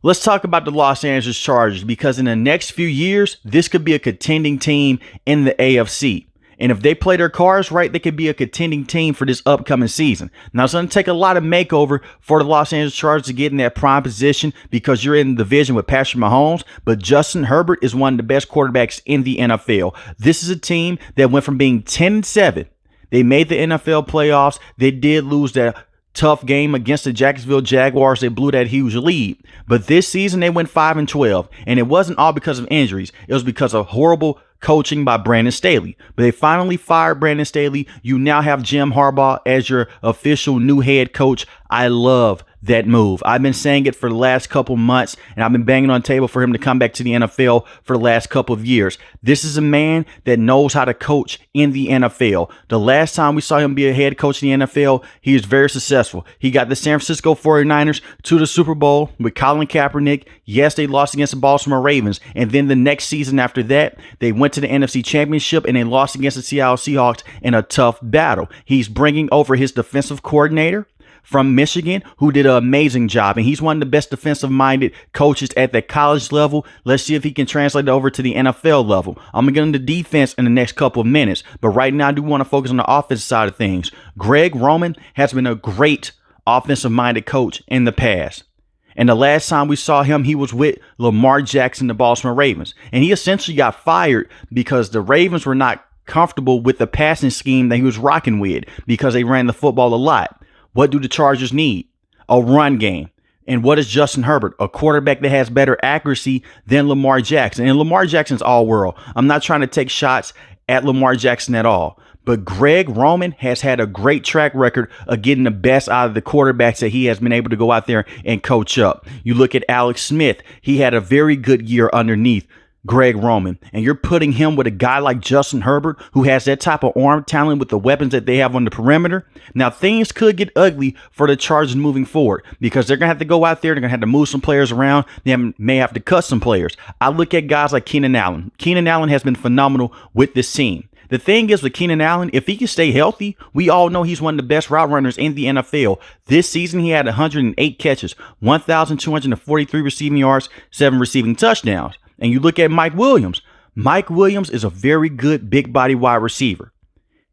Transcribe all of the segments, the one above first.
Let's talk about the Los Angeles Chargers, because in the next few years, this could be a contending team in the AFC. And if they play their cards right, they could be a contending team for this upcoming season. Now, it's going to take a lot of makeover for the Los Angeles Chargers to get in that prime position, because you're in the division with Patrick Mahomes, but Justin Herbert is one of the best quarterbacks in the NFL. This is a team that went from being 10-7. They made the NFL playoffs. They did lose that tough game against the Jacksonville Jaguars. They blew that huge lead. But this season, they went 5-12. And it wasn't all because of injuries. It was because of horrible coaching by Brandon Staley. But they finally fired Brandon Staley. You now have Jim Harbaugh as your official new head coach. I love that move. I've been saying it for the last couple months, and I've been banging on the table for him to come back to the NFL for the last couple of years. This is a man that knows how to coach in the NFL. The last time we saw him be a head coach in the NFL, he was very successful. He got the San Francisco 49ers to the Super Bowl with Colin Kaepernick. Yes, they lost against the Baltimore Ravens. And then the next season after that, they went to the NFC Championship and they lost against the Seattle Seahawks in a tough battle. He's bringing over his defensive coordinator from Michigan, who did an amazing job. And he's one of the best defensive-minded coaches at the college level. Let's see if he can translate it over to the NFL level. I'm going to get into defense in the next couple of minutes. But right now, I do want to focus on the offensive side of things. Greg Roman has been a great offensive-minded coach in the past. And the last time we saw him, he was with Lamar Jackson, the Baltimore Ravens. And he essentially got fired because the Ravens were not comfortable with the passing scheme that he was rocking with, because they ran the football a lot. What do the Chargers need? A run game. And what is Justin Herbert? A quarterback that has better accuracy than Lamar Jackson. And Lamar Jackson's all world. I'm not trying to take shots at Lamar Jackson at all. But Greg Roman has had a great track record of getting the best out of the quarterbacks that he has been able to go out there and coach up. You look at Alex Smith. He had a very good year underneath Greg Roman, and you're putting him with a guy like Justin Herbert, who has that type of arm talent with the weapons that they have on the perimeter. Now, things could get ugly for the Chargers moving forward, because they're going to have to go out there. They're going to have to move some players around. They may have to cut some players. I look at guys like Keenan Allen. Keenan Allen has been phenomenal with this team. The thing is with Keenan Allen, if he can stay healthy, we all know he's one of the best route runners in the NFL. This season, he had 108 catches, 1,243 receiving yards, 7 receiving touchdowns. And you look at Mike Williams. Mike Williams is a very good big body wide receiver.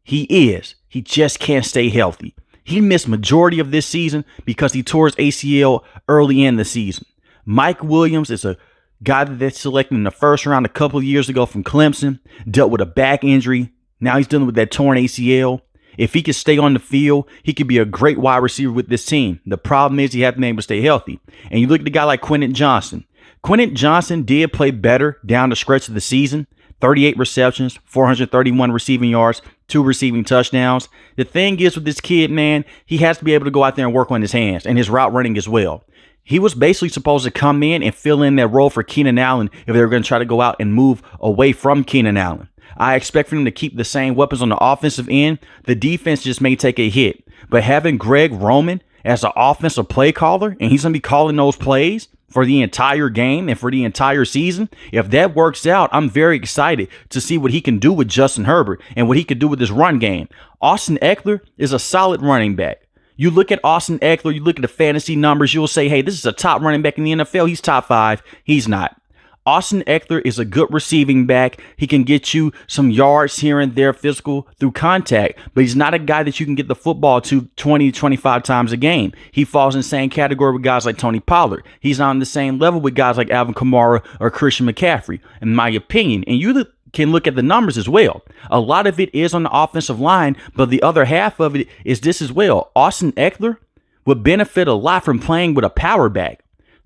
He is. He just can't stay healthy. He missed majority of this season because he tore his ACL early in the season. Mike Williams is a guy that they selected in the first round a couple of years ago from Clemson, dealt with a back injury. Now he's dealing with that torn ACL. If he can stay on the field, he could be a great wide receiver with this team. The problem is he hasn't been able to stay healthy. And you look at a guy like Quentin Johnson. Quentin Johnson did play better down the stretch of the season. 38 receptions, 431 receiving yards, 2 receiving touchdowns. The thing is with this kid, man, he has to be able to go out there and work on his hands and his route running as well. He was basically supposed to come in and fill in that role for Keenan Allen if they were going to try to go out and move away from Keenan Allen. I expect for them to keep the same weapons on the offensive end. The defense just may take a hit. But having Greg Roman as an offensive play caller, and he's going to be calling those plays for the entire game and for the entire season, if that works out, I'm very excited to see what he can do with Justin Herbert and what he can do with this run game. Austin Eckler is a solid running back. You look at Austin Eckler, you look at the fantasy numbers, you'll say, hey, this is a top running back in the NFL. He's top 5. He's not. Austin Eckler is a good receiving back. He can get you some yards here and there, physical through contact, but he's not a guy that you can get the football to 20, 25 times a game. He falls in the same category with guys like Tony Pollard. He's on the same level with guys like Alvin Kamara or Christian McCaffrey, in my opinion. And you can look at the numbers as well. A lot of it is on the offensive line, but the other half of it is this as well. Austin Eckler would benefit a lot from playing with a power back.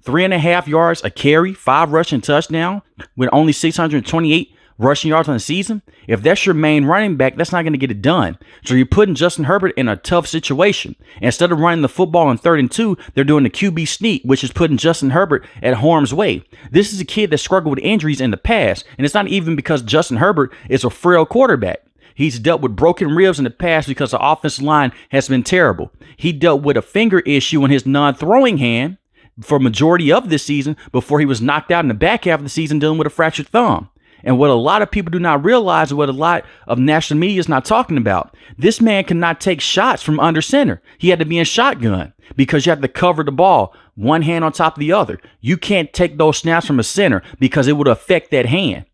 3.5 yards a carry, 5 rushing touchdowns with only 628 rushing yards on the season. If that's your main running back, that's not going to get it done. So you're putting Justin Herbert in a tough situation. Instead of running the football on 3rd and 2, they're doing the QB sneak, which is putting Justin Herbert at harm's way. This is a kid that struggled with injuries in the past, and it's not even because Justin Herbert is a frail quarterback. He's dealt with broken ribs in the past because the offensive line has been terrible. He dealt with a finger issue in his non-throwing hand for majority of this season before he was knocked out in the back half of the season dealing with a fractured thumb. And what a lot of people do not realize, what a lot of national media is not talking about, this man cannot take shots from under center. He had to be in shotgun because you have to cover the ball, one hand on top of the other. You can't take those snaps from a center because it would affect that hand.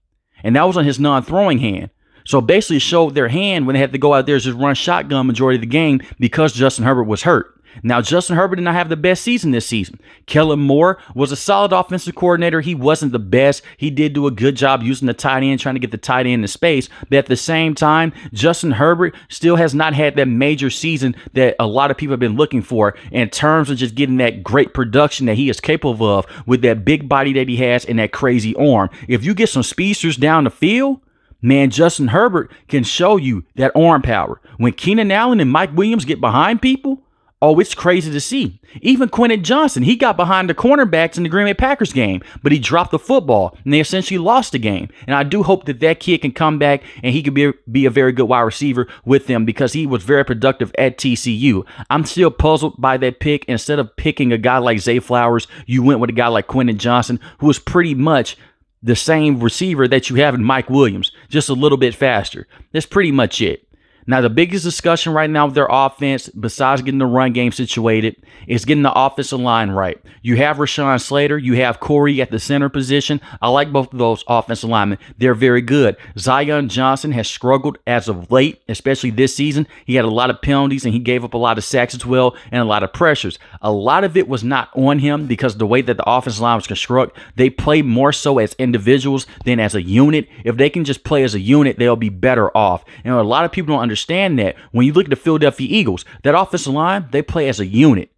And that was on his non-throwing hand. So basically it showed their hand when they had to go out there and just run shotgun majority of the game because Justin Herbert was hurt. Now, Justin Herbert did not have the best season this season. Kellen Moore was a solid offensive coordinator. He wasn't the best. He did do a good job using the tight end, trying to get the tight end in space. But at the same time, Justin Herbert still has not had that major season that a lot of people have been looking for in terms of just getting that great production that he is capable of with that big body that he has and that crazy arm. If you get some speedsters down the field, man, Justin Herbert can show you that arm power. When Keenan Allen and Mike Williams get behind people, oh, it's crazy to see. Even Quentin Johnson, he got behind the cornerbacks in the Green Bay Packers game, but he dropped the football, and they essentially lost the game. And I do hope that that kid can come back, and he could be a very good wide receiver with them because he was very productive at TCU. I'm still puzzled by that pick. Instead of picking a guy like Zay Flowers, you went with a guy like Quentin Johnson, who was pretty much the same receiver that you have in Mike Williams, just a little bit faster. That's pretty much it. Now, the biggest discussion right now with their offense, besides getting the run game situated, is getting the offensive line right. You have Rashawn Slater. You have Corey at the center position. I like both of those offensive linemen. They're very good. Zion Johnson has struggled as of late, especially this season. He had a lot of penalties, and he gave up a lot of sacks as well and a lot of pressures. A lot of it was not on him because the way that the offensive line was constructed, they play more so as individuals than as a unit. If they can just play as a unit, they'll be better off. And a lot of people don't understand that. When you look at the Philadelphia Eagles, that offensive line, they play as a unit.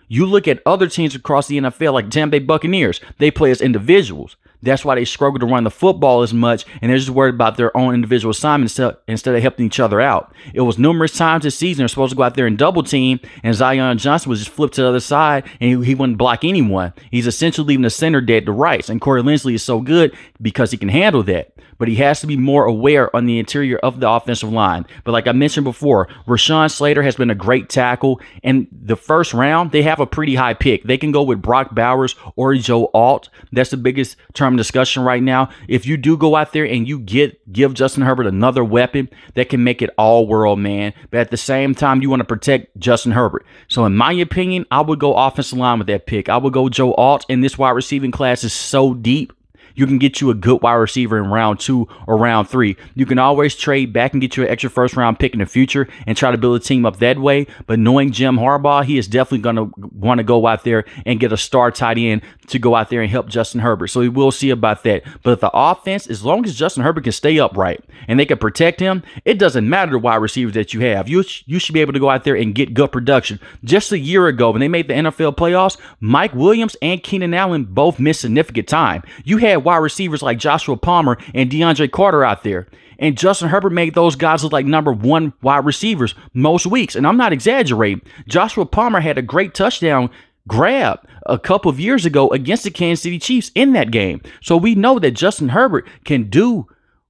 You look at other teams across the NFL like Tampa Bay Buccaneers, they play as individuals. That's why they struggle to run the football as much, and they're just worried about their own individual assignments instead of helping each other out. It was numerous times this season they're supposed to go out there and double team, and Zion Johnson was just flipped to the other side, and he wouldn't block anyone. He's essentially leaving the center dead to rights, and Corey Linsley is so good because he can handle that. But he has to be more aware on the interior of the offensive line. But like I mentioned before, Rashawn Slater has been a great tackle. And the first round, they have a pretty high pick. They can go with Brock Bowers or Joe Alt. That's the biggest term discussion right now. If you do go out there and you give Justin Herbert another weapon, that can make it all world, man. But at the same time, you want to protect Justin Herbert. So in my opinion, I would go offensive line with that pick. I would go Joe Alt. And this wide receiving class is so deep. You can get you a good wide receiver in round 2 or round 3. You can always trade back and get you an extra first round pick in the future and try to build a team up that way. But knowing Jim Harbaugh, he is definitely going to want to go out there and get a star tight end to go out there and help Justin Herbert. So we will see about that. But the offense, as long as Justin Herbert can stay upright and they can protect him, it doesn't matter the wide receivers that you have. You should be able to go out there and get good production. Just a year ago, when they made the NFL playoffs, Mike Williams and Keenan Allen both missed significant time. You had wide receivers like Joshua Palmer and DeAndre Carter out there. And Justin Herbert made those guys look like number 1 wide receivers most weeks. And I'm not exaggerating. Joshua Palmer had a great touchdown grab a couple of years ago against the Kansas City Chiefs in that game. So we know that Justin Herbert can do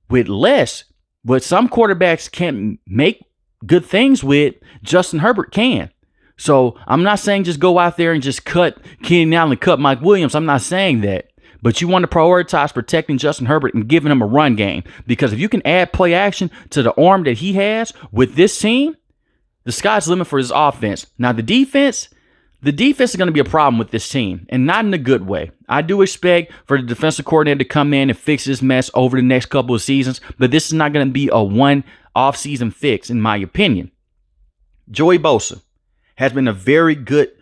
with less what some quarterbacks can't make good things with. Justin Herbert can. So I'm not saying just go out there and just cut Keenan Allen and cut Mike Williams. I'm not saying that. But you want to prioritize protecting Justin Herbert and giving him a run game. Because if you can add play action to the arm that he has with this team, the sky's the limit for his offense. Now, the defense is going to be a problem with this team, and not in a good way. I do expect for the defensive coordinator to come in and fix this mess over the next couple of seasons, but this is not going to be a one off-season fix, in my opinion. Joey Bosa has been a very good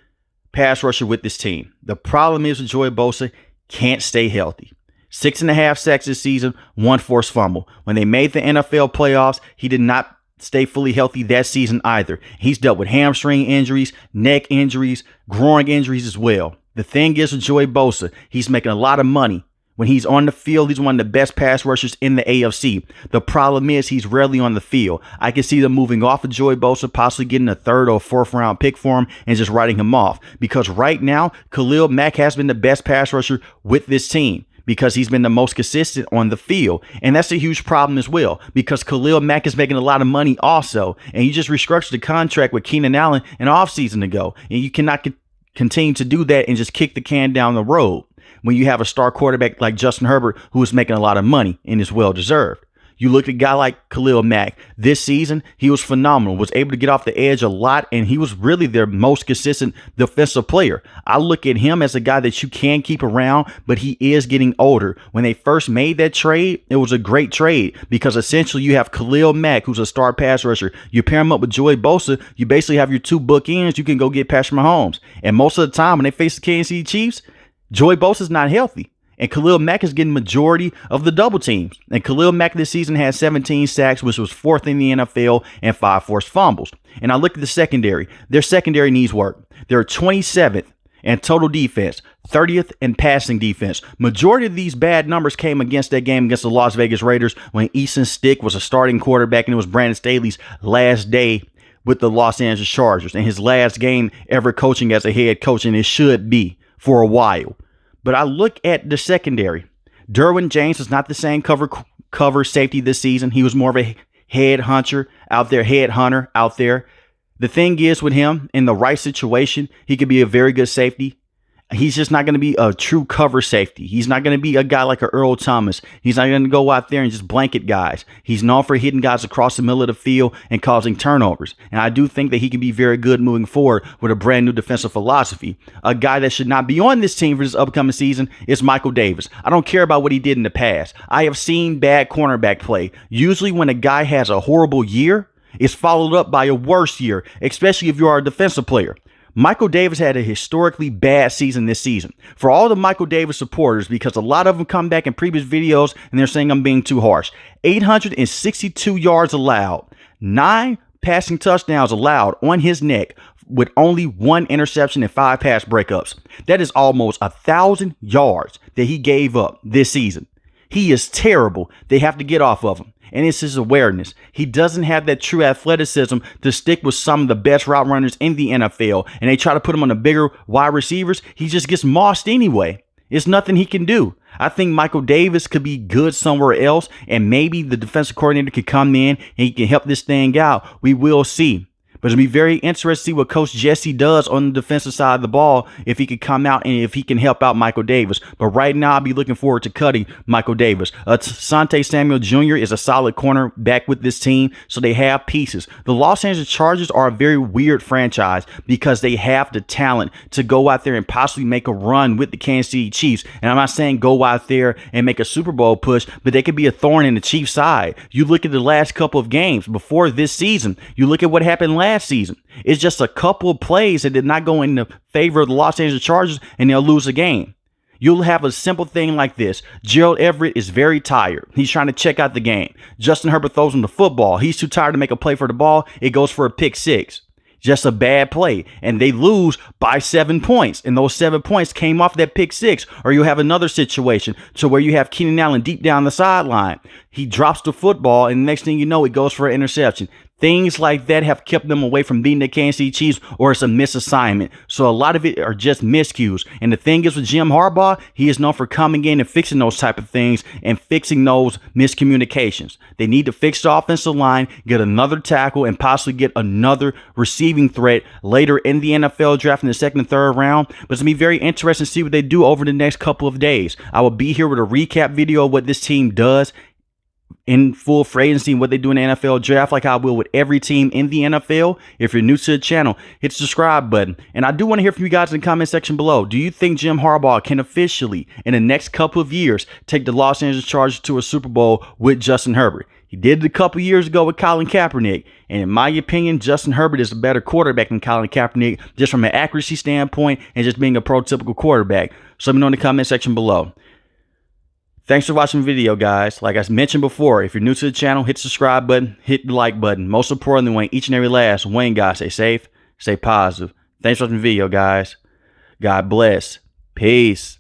pass rusher with this team. The problem is with Joey Bosa, can't stay healthy. 6.5 sacks this season, 1 forced fumble. When they made the NFL playoffs, he did not stay fully healthy that season either. He's dealt with hamstring injuries, neck injuries, groin injuries as well. The thing is with Joey Bosa, he's making a lot of money. When he's on the field, he's one of the best pass rushers in the AFC. The problem is he's rarely on the field. I can see them moving off of Joey Bosa, possibly getting a 3rd or 4th round pick for him and just writing him off. Because right now, Khalil Mack has been the best pass rusher with this team because he's been the most consistent on the field. And that's a huge problem as well because Khalil Mack is making a lot of money also. And you just restructured the contract with Keenan Allen an offseason ago. And you cannot continue to do that and just kick the can down the road. when you have a star quarterback like Justin Herbert, who is making a lot of money and is well deserved. You look at a guy like Khalil Mack. This season, he was phenomenal, was able to get off the edge a lot, and he was really their most consistent defensive player. I look at him as a guy that you can keep around, but he is getting older. When they first made that trade, it was a great trade because essentially you have Khalil Mack, who's a star pass rusher. You pair him up with Joey Bosa, you basically have your two bookends. You can go get Patrick Mahomes. And most of the time when they face the Kansas City Chiefs, Joey Bosa's not healthy. And Khalil Mack is getting majority of the double teams. And Khalil Mack this season has 17 sacks, which was 4th in the NFL, and 5 forced fumbles. And I look at the secondary. Their secondary needs work. They're 27th in total defense, 30th in passing defense. Majority of these bad numbers came against that game against the Las Vegas Raiders when Easton Stick was a starting quarterback, and it was Brandon Staley's last day with the Los Angeles Chargers and his last game ever coaching as a head coach, and it should be for a while. But I look at the secondary. Derwin James is not the same cover safety this season. He was more of a head hunter out there. The thing is with him, in the right situation, he could be a very good safety. He's just not going to be a true cover safety. He's not going to be a guy like a Earl Thomas. He's not going to go out there and just blanket guys. He's known for hitting guys across the middle of the field and causing turnovers. And I do think that he can be very good moving forward with a brand new defensive philosophy. A guy that should not be on this team for this upcoming season is Michael Davis. I don't care about what he did in the past. I have seen bad cornerback play. Usually when a guy has a horrible year, it's followed up by a worse year, especially if you are a defensive player. Michael Davis had a historically bad season this season. For all the Michael Davis supporters, because a lot of them come back in previous videos and they're saying I'm being too harsh. 862 yards allowed, 9 passing touchdowns allowed on his neck with only 1 interception and 5 pass breakups. That is almost 1,000 yards that he gave up this season. He is terrible. They have to get off of him. And it's his awareness. He doesn't have that true athleticism to stick with some of the best route runners in the NFL. And they try to put him on the bigger wide receivers. He just gets mossed anyway. It's nothing he can do. I think Michael Davis could be good somewhere else. And maybe the defensive coordinator could come in and he can help this thing out. We will see. But it'll be very interesting to see what Coach Jesse does on the defensive side of the ball, if he could come out and if he can help out Michael Davis. But right now, I'll be looking forward to cutting Michael Davis. Asante Samuel Jr. is a solid cornerback with this team, so they have pieces. The Los Angeles Chargers are a very weird franchise because they have the talent to go out there and possibly make a run with the Kansas City Chiefs. And I'm not saying go out there and make a Super Bowl push, but they could be a thorn in the Chiefs' side. You look at the last couple of games before this season. You look at what happened last season. It's just a couple of plays that did not go in the favor of the Los Angeles Chargers, and they'll lose a game. You'll have a simple thing like this. Gerald Everett is very tired. He's trying to check out the game. Justin Herbert throws him the football. He's too tired to make a play for the ball. It goes for a pick 6. Just a bad play, and they lose by 7 points, and those 7 points came off that pick 6. Or you have another situation to where you have Keenan Allen deep down the sideline. He drops the football, and the next thing you know, it goes for an interception. Things like that have kept them away from beating the Kansas City Chiefs, or it's a misassignment. So a lot of it are just miscues. And the thing is with Jim Harbaugh, he is known for coming in and fixing those type of things and fixing those miscommunications. They need to fix the offensive line, get another tackle, and possibly get another receiving threat later in the NFL draft in the 2nd and 3rd round. But it's going to be very interesting to see what they do over the next couple of days. I will be here with a recap video of what this team does in full free agency and what they do in the NFL draft, like I will with every team in the NFL. If you're new to the channel, hit the subscribe button. And I do want to hear from you guys in the comment section below. Do you think Jim Harbaugh can officially, in the next couple of years, take the Los Angeles Chargers to a Super Bowl with Justin Herbert? He did it a couple years ago with Colin Kaepernick. And in my opinion, Justin Herbert is a better quarterback than Colin Kaepernick, just from an accuracy standpoint and just being a prototypical quarterback. So let me know in the comment section below. Thanks for watching the video, guys. Like I mentioned before, if you're new to the channel, hit the subscribe button, hit the like button. Most importantly, want each and every last one, guys, stay safe, stay positive. Thanks for watching the video, guys. God bless. Peace.